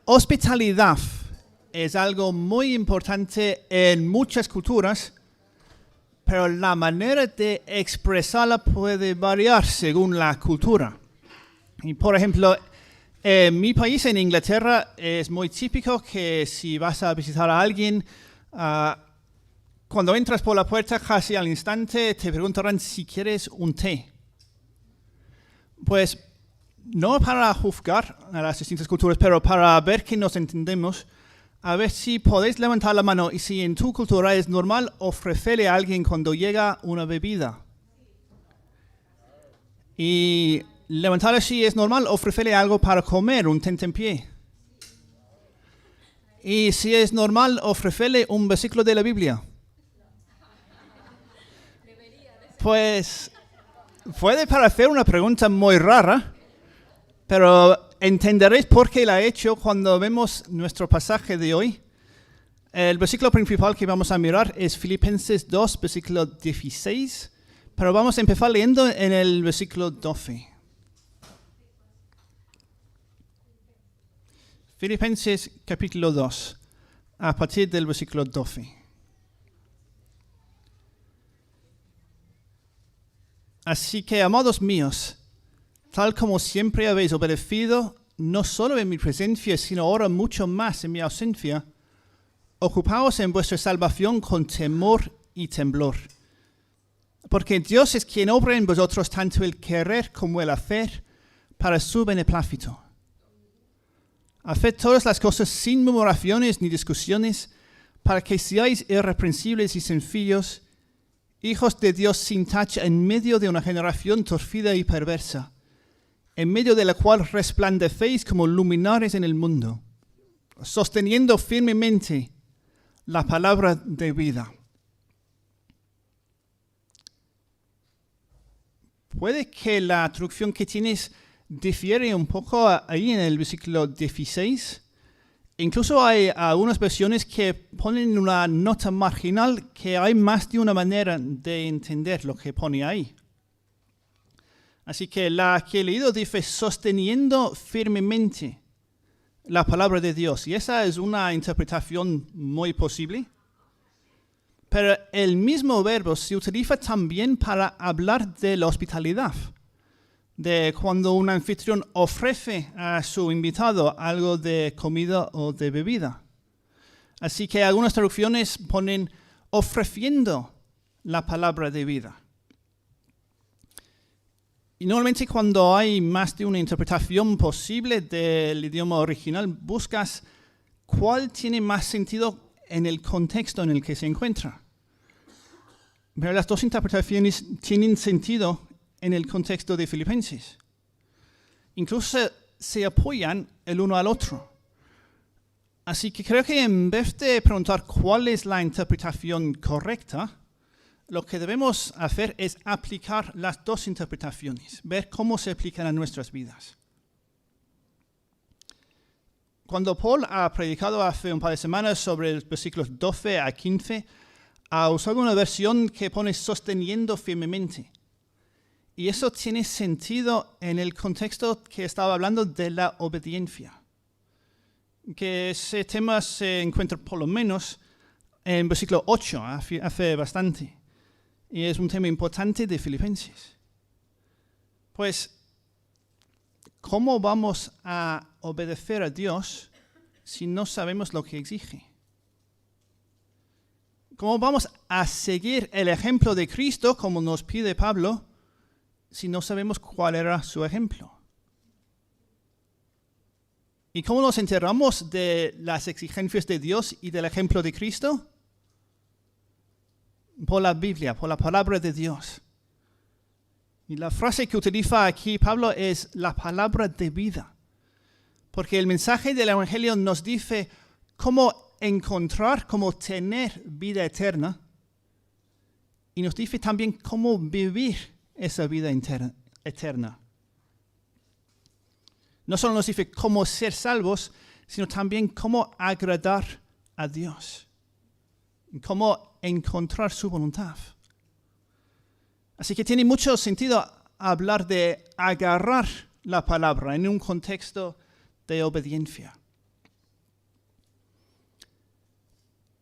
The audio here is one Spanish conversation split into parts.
hospitalidad es algo muy importante en muchas culturas, pero la manera de expresarla puede variar según la cultura. Y por ejemplo, en mi país, en Inglaterra, es muy típico que si vas a visitar a alguien, cuando entras por la puerta, casi al instante te preguntarán si quieres un té. Pues no para juzgar a las distintas culturas, pero para ver que nos entendemos, a ver si podéis levantar la mano y si en tu cultura es normal ofrecerle a alguien cuando llega una bebida. Y levantar si es normal ofrecerle algo para comer, un tentempié. Y si es normal ofrecerle un versículo de la Biblia. Pues puede parecer una pregunta muy rara, pero entenderéis por qué la he hecho cuando vemos nuestro pasaje de hoy. El versículo principal que vamos a mirar es Filipenses 2, versículo 16, pero vamos a empezar leyendo en el versículo 12. Filipenses capítulo 2, a partir del versículo 12. Así que, amados míos, tal como siempre habéis obedecido, no solo en mi presencia, sino ahora mucho más en mi ausencia, ocupaos en vuestra salvación con temor y temblor. Porque Dios es quien obra en vosotros tanto el querer como el hacer para su beneplácito. Haced todas las cosas sin murmuraciones ni discusiones, para que seáis irreprensibles y sencillos, hijos de Dios sin tacha en medio de una generación torcida y perversa, en medio de la cual resplandecéis como luminares en el mundo, sosteniendo firmemente la palabra de vida. Puede que la traducción que tienes difiere un poco ahí en el versículo 16. Incluso hay algunas versiones que ponen una nota marginal que hay más de una manera de entender lo que pone ahí. Así que la que he leído dice sosteniendo firmemente la palabra de Dios. Y esa es una interpretación muy posible. Pero el mismo verbo se utiliza también para hablar de la hospitalidad. De cuando un anfitrión ofrece a su invitado algo de comida o de bebida. Así que algunas traducciones ponen ofreciendo la palabra de vida. Y normalmente cuando hay más de una interpretación posible del idioma original, buscas cuál tiene más sentido en el contexto en el que se encuentra. Pero las dos interpretaciones tienen sentido en el contexto de Filipenses. Incluso se apoyan el uno al otro. Así que creo que en vez de preguntar cuál es la interpretación correcta, lo que debemos hacer es aplicar las dos interpretaciones, ver cómo se aplican a nuestras vidas. Cuando Paul ha predicado hace un par de semanas sobre los versículos 12 a 15, ha usado una versión que pone sosteniendo firmemente. Y eso tiene sentido en el contexto que estaba hablando de la obediencia. Que ese tema se encuentra por lo menos en versículo 8, hace bastante. Y es un tema importante de Filipenses. Pues, ¿cómo vamos a obedecer a Dios si no sabemos lo que exige? ¿Cómo vamos a seguir el ejemplo de Cristo, como nos pide Pablo, si no sabemos cuál era su ejemplo? ¿Y cómo nos enteramos de las exigencias de Dios y del ejemplo de Cristo? Por la Biblia, por la palabra de Dios. Y la frase que utiliza aquí Pablo es la palabra de vida. Porque el mensaje del Evangelio nos dice cómo encontrar, cómo tener vida eterna. Y nos dice también cómo vivir esa vida eterna. No solo nos dice cómo ser salvos, sino también cómo agradar a Dios. Cómo encontrar su voluntad. Así que tiene mucho sentido hablar de agarrar la palabra en un contexto de obediencia.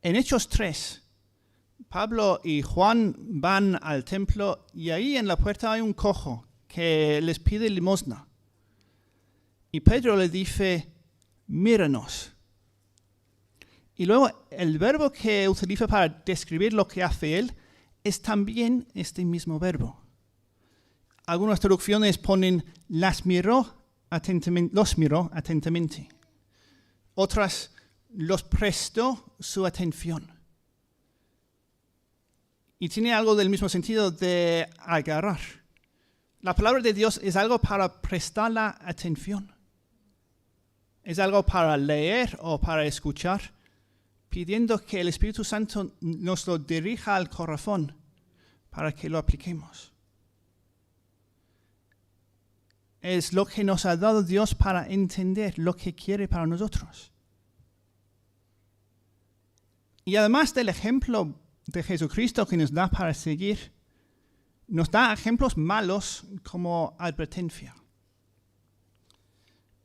En Hechos 3, Pablo y Juan van al templo y ahí en la puerta hay un cojo que les pide limosna. Y Pedro le dice, míranos. Y luego el verbo que utiliza para describir lo que hace él es también este mismo verbo. Algunas traducciones ponen los miró atentamente. Otras, los prestó su atención. Y tiene algo del mismo sentido de agarrar. La palabra de Dios es algo para prestar la atención. Es algo para leer o para escuchar, pidiendo que el Espíritu Santo nos lo dirija al corazón para que lo apliquemos. Es lo que nos ha dado Dios para entender lo que quiere para nosotros. Y además del ejemplo de Jesucristo que nos da para seguir, nos da ejemplos malos como advertencia.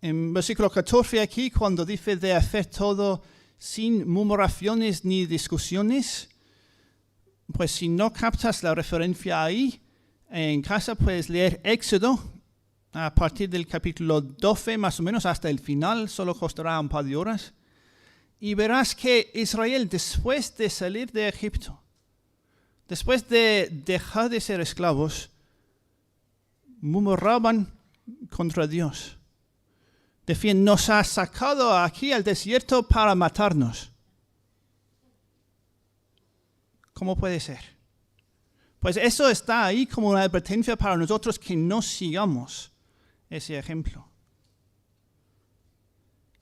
En versículo 14 aquí, cuando dice de hacer todo sin murmuraciones ni discusiones, pues si no captas la referencia ahí, en casa puedes leer Éxodo, a partir del capítulo 12 más o menos hasta el final, solo costará un par de horas, y verás que Israel, después de salir de Egipto, después de dejar de ser esclavos, murmuraban contra Dios. Decían, nos ha sacado aquí al desierto para matarnos. ¿Cómo puede ser? Pues eso está ahí como una advertencia para nosotros que no sigamos ese ejemplo.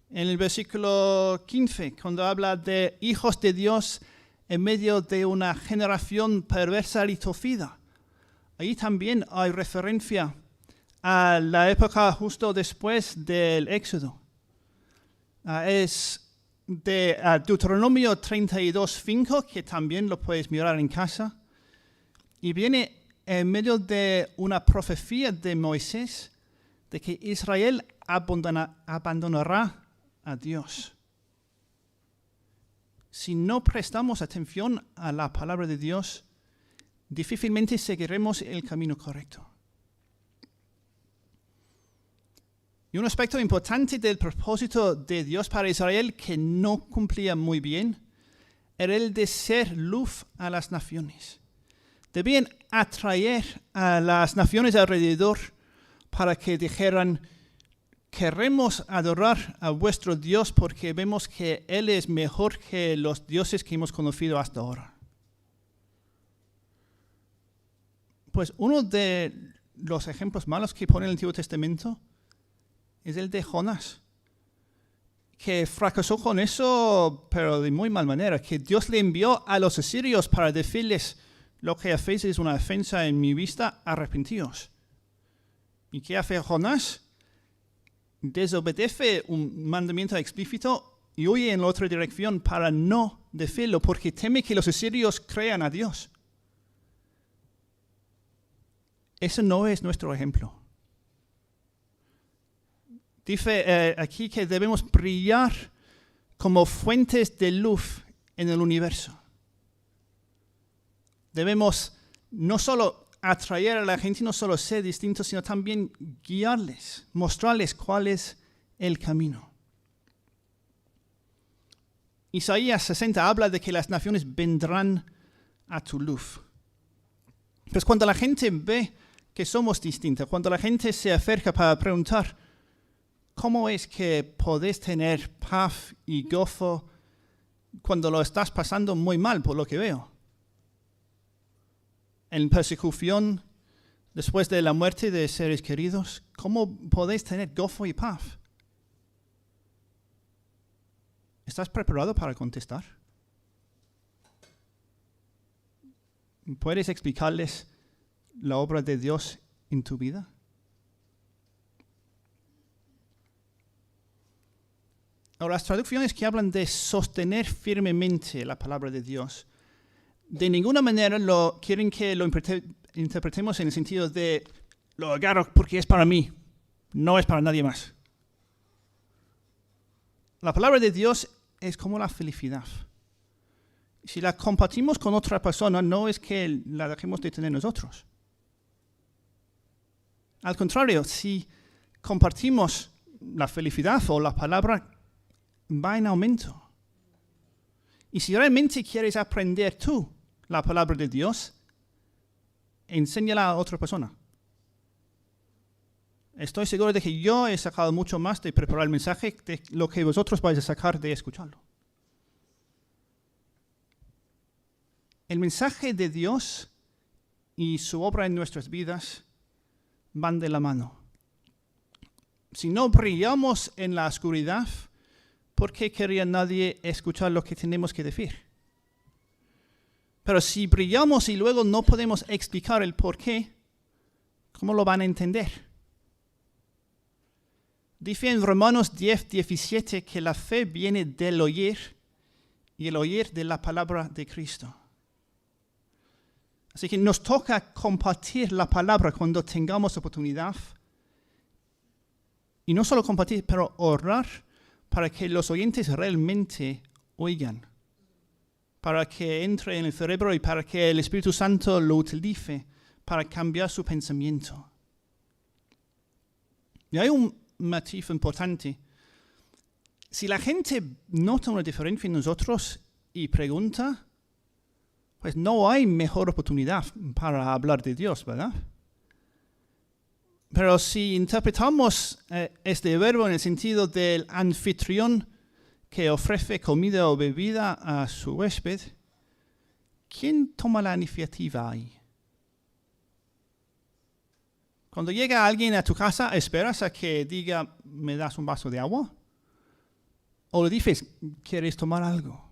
En el versículo 15, cuando habla de hijos de Dios en medio de una generación perversa y torcida, ahí también hay referencia a la época justo después del Éxodo. Es de Deuteronomio 32:5, que también lo puedes mirar en casa, y viene en medio de una profecía de Moisés de que Israel abandonará a Dios. Si no prestamos atención a la palabra de Dios, difícilmente seguiremos el camino correcto. Y un aspecto importante del propósito de Dios para Israel que no cumplía muy bien era el de ser luz a las naciones. Debían atraer a las naciones alrededor para que dijeran, queremos adorar a vuestro Dios porque vemos que Él es mejor que los dioses que hemos conocido hasta ahora. Pues uno de los ejemplos malos que pone el Antiguo Testamento es el de Jonás, que fracasó con eso, pero de muy mal manera, que Dios le envió a los asirios para decirles, lo que hacéis es una ofensa en mi vista, arrepentíos. ¿Y qué hace Jonás? Desobedece un mandamiento explícito y huye en la otra dirección para no decirlo, porque teme que los asirios crean a Dios. Eso no es nuestro ejemplo. Dice aquí que debemos brillar como fuentes de luz en el universo. Debemos no solo atraer a la gente, no solo ser distintos, sino también guiarles, mostrarles cuál es el camino. Isaías 60 habla de que las naciones vendrán a tu luz. Pues cuando la gente ve que somos distintos, cuando la gente se acerca para preguntar, ¿cómo es que podés tener paz y gozo cuando lo estás pasando muy mal, por lo que veo? En persecución, después de la muerte de seres queridos, ¿cómo podéis tener gozo y paz? ¿Estás preparado para contestar? ¿Puedes explicarles la obra de Dios en tu vida? Ahora, las traducciones que hablan de sostener firmemente la palabra de Dios, de ninguna manera quieren que lo interpretemos en el sentido de lo agarro porque es para mí, no es para nadie más. La palabra de Dios es como la felicidad. Si la compartimos con otra persona, no es que la dejemos de tener nosotros. Al contrario, si compartimos la felicidad o la palabra, va en aumento. Y si realmente quieres aprender tú la palabra de Dios, enséñala a otra persona. Estoy seguro de que yo he sacado mucho más de preparar el mensaje de lo que vosotros vais a sacar de escucharlo. El mensaje de Dios y su obra en nuestras vidas van de la mano. Si no brillamos en la oscuridad, ¿por qué querría nadie escuchar lo que tenemos que decir? Pero si brillamos y luego no podemos explicar el por qué, ¿cómo lo van a entender? Dice en Romanos 10:17 que la fe viene del oír y el oír de la palabra de Cristo. Así que nos toca compartir la palabra cuando tengamos oportunidad. Y no solo compartir, pero orar para que los oyentes realmente oigan. Para que entre en el cerebro y para que el Espíritu Santo lo utilice para cambiar su pensamiento. Y hay un matiz importante. Si la gente nota una diferencia en nosotros y pregunta, pues no hay mejor oportunidad para hablar de Dios, ¿verdad? Pero si interpretamos este verbo en el sentido del anfitrión que ofrece comida o bebida a su huésped, ¿quién toma la iniciativa ahí? Cuando llega alguien a tu casa, ¿esperas a que diga, ¿me das un vaso de agua? ¿O le dices, ¿quieres tomar algo?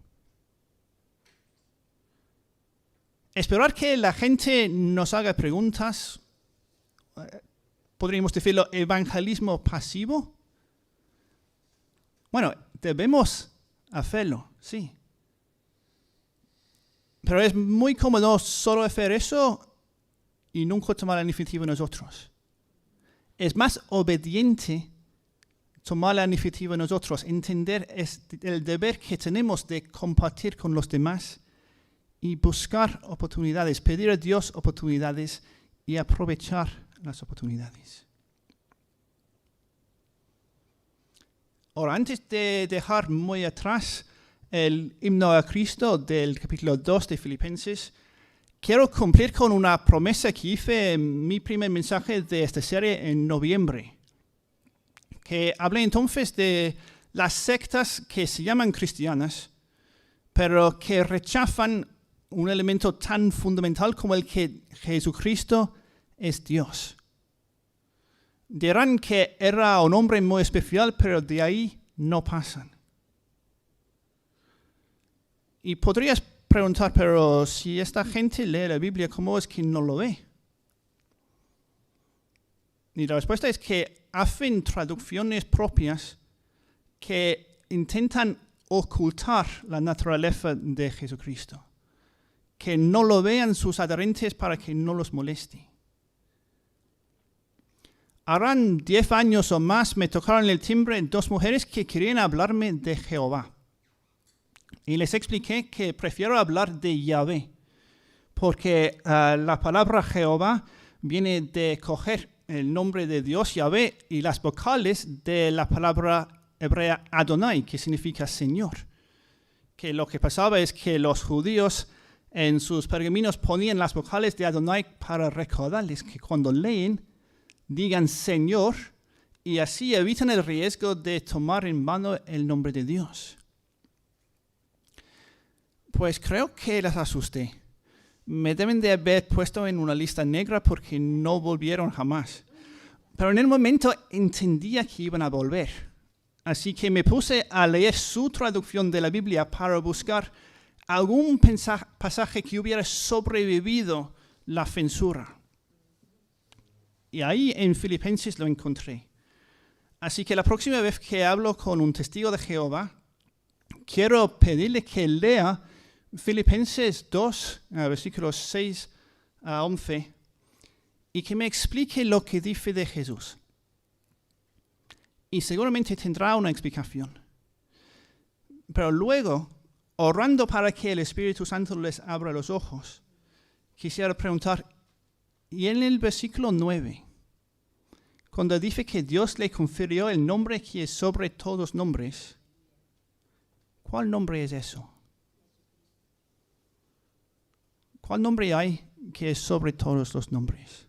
Esperar que la gente nos haga preguntas, podríamos decirlo, evangelismo pasivo. Bueno, debemos hacerlo, sí. Pero es muy cómodo solo hacer eso y nunca tomar la iniciativa nosotros. Es más obediente tomar la iniciativa nosotros, entender el deber que tenemos de compartir con los demás y buscar oportunidades, pedir a Dios oportunidades y aprovechar las oportunidades. Ahora, antes de dejar muy atrás el himno a Cristo del capítulo 2 de Filipenses, quiero cumplir con una promesa que hice en mi primer mensaje de esta serie en noviembre. Que hablé entonces de las sectas que se llaman cristianas, pero que rechazan un elemento tan fundamental como el que Jesucristo es Dios. Dirán que era un hombre muy especial, pero de ahí no pasan. Y podrías preguntar, pero si esta gente lee la Biblia, ¿cómo es que no lo ve? Y la respuesta es que hacen traducciones propias que intentan ocultar la naturaleza de Jesucristo. Que no lo vean sus adherentes para que no los moleste. Harán 10 años o más me tocaron el timbre 2 mujeres que querían hablarme de Jehová. Y les expliqué que prefiero hablar de Yahvé, porque la palabra Jehová viene de coger el nombre de Dios, Yahvé, y las vocales de la palabra hebrea Adonai, que significa Señor. Que lo que pasaba es que los judíos en sus pergaminos ponían las vocales de Adonai para recordarles que cuando leen, digan Señor, y así evitan el riesgo de tomar en vano el nombre de Dios. Pues creo que las asusté. Me deben de haber puesto en una lista negra porque no volvieron jamás. Pero en el momento entendía que iban a volver. Así que me puse a leer su traducción de la Biblia para buscar algún pasaje que hubiera sobrevivido la censura. Y ahí en Filipenses lo encontré. Así que la próxima vez que hablo con un testigo de Jehová, quiero pedirle que lea Filipenses 2, versículos 6 a 11, y que me explique lo que dice de Jesús. Y seguramente tendrá una explicación. Pero luego orando para que el Espíritu Santo les abra los ojos, quisiera preguntar, y en el versículo 9, cuando dice que Dios le confirió el nombre que es sobre todos los nombres, ¿cuál nombre es eso? ¿Cuál nombre hay que es sobre todos los nombres?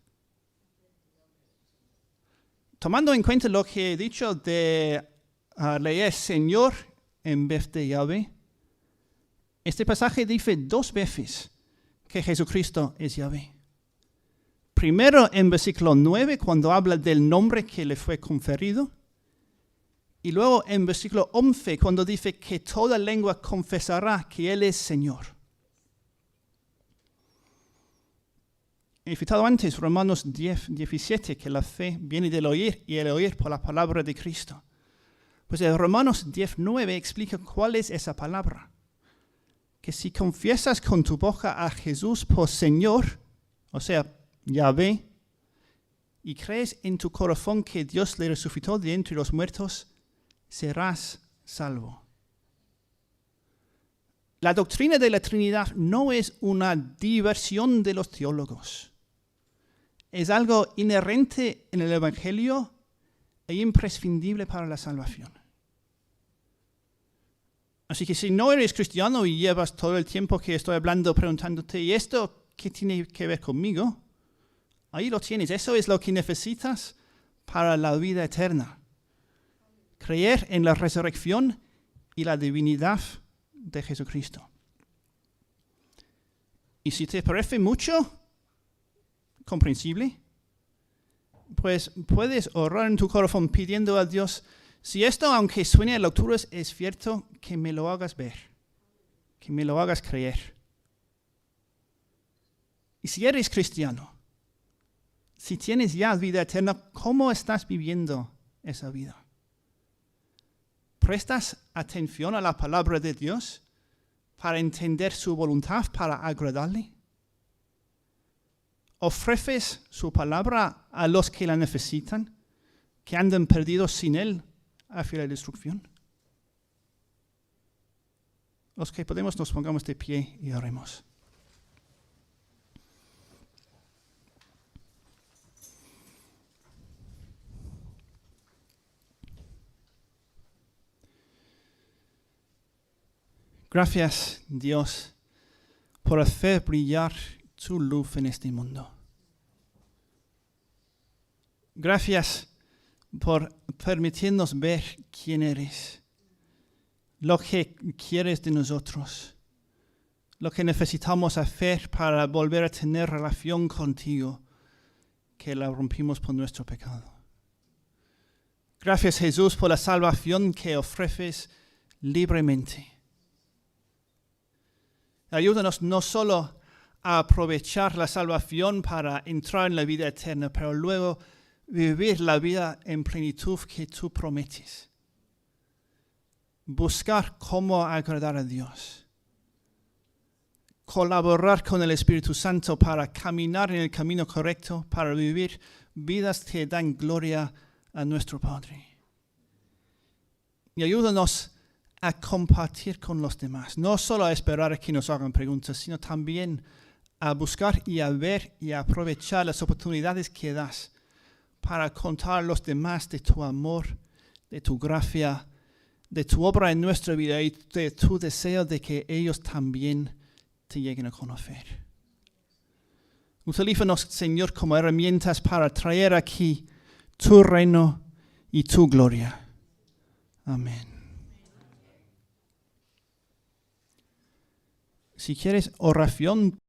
Tomando en cuenta lo que he dicho de leer Señor en vez de Yahvé, este pasaje dice 2 veces que Jesucristo es Yahvé. Primero en versículo 9, cuando habla del nombre que le fue conferido. Y luego en versículo 11, cuando dice que toda lengua confesará que Él es Señor. He citado antes Romanos 10, 17, que la fe viene del oír y el oír por la palabra de Cristo. Pues el Romanos 10, 9 explica cuál es esa palabra. Que si confiesas con tu boca a Jesús por Señor, o sea, Yahvé, y crees en tu corazón que Dios le resucitó de entre los muertos, serás salvo. La doctrina de la Trinidad no es una diversión de los teólogos. Es algo inherente en el Evangelio e imprescindible para la salvación. Así que si no eres cristiano y llevas todo el tiempo que estoy hablando preguntándote, ¿y esto qué tiene que ver conmigo? Ahí lo tienes. Eso es lo que necesitas para la vida eterna. Creer en la resurrección y la divinidad de Jesucristo. Y si te parece mucho, comprensible, pues puedes orar en tu corazón pidiendo a Dios, si esto, aunque suene a locuras, es cierto, que me lo hagas ver, que me lo hagas creer. Y si eres cristiano, si tienes ya vida eterna, ¿cómo estás viviendo esa vida? ¿Prestas atención a la palabra de Dios para entender su voluntad, para agradarle? ¿Ofreces su palabra a los que la necesitan, que andan perdidos sin Él hacia la destrucción? Los que podemos nos pongamos de pie y oremos. Gracias, Dios, por hacer brillar tu luz en este mundo. Gracias por permitirnos ver quién eres, lo que quieres de nosotros, lo que necesitamos hacer para volver a tener relación contigo, que la rompimos por nuestro pecado. Gracias, Jesús, por la salvación que ofreces libremente. Ayúdanos no solo a aprovechar la salvación para entrar en la vida eterna, pero luego vivir la vida en plenitud que tú prometes. Buscar cómo agradar a Dios. Colaborar con el Espíritu Santo para caminar en el camino correcto, para vivir vidas que dan gloria a nuestro Padre. Y ayúdanos a compartir con los demás, no solo a esperar a que nos hagan preguntas, sino también a buscar y a ver y a aprovechar las oportunidades que das para contar a los demás de tu amor, de tu gracia, de tu obra en nuestra vida y de tu deseo de que ellos también te lleguen a conocer. Utilízanos, Señor, como herramientas para traer aquí tu reino y tu gloria. Amén. Si quieres oración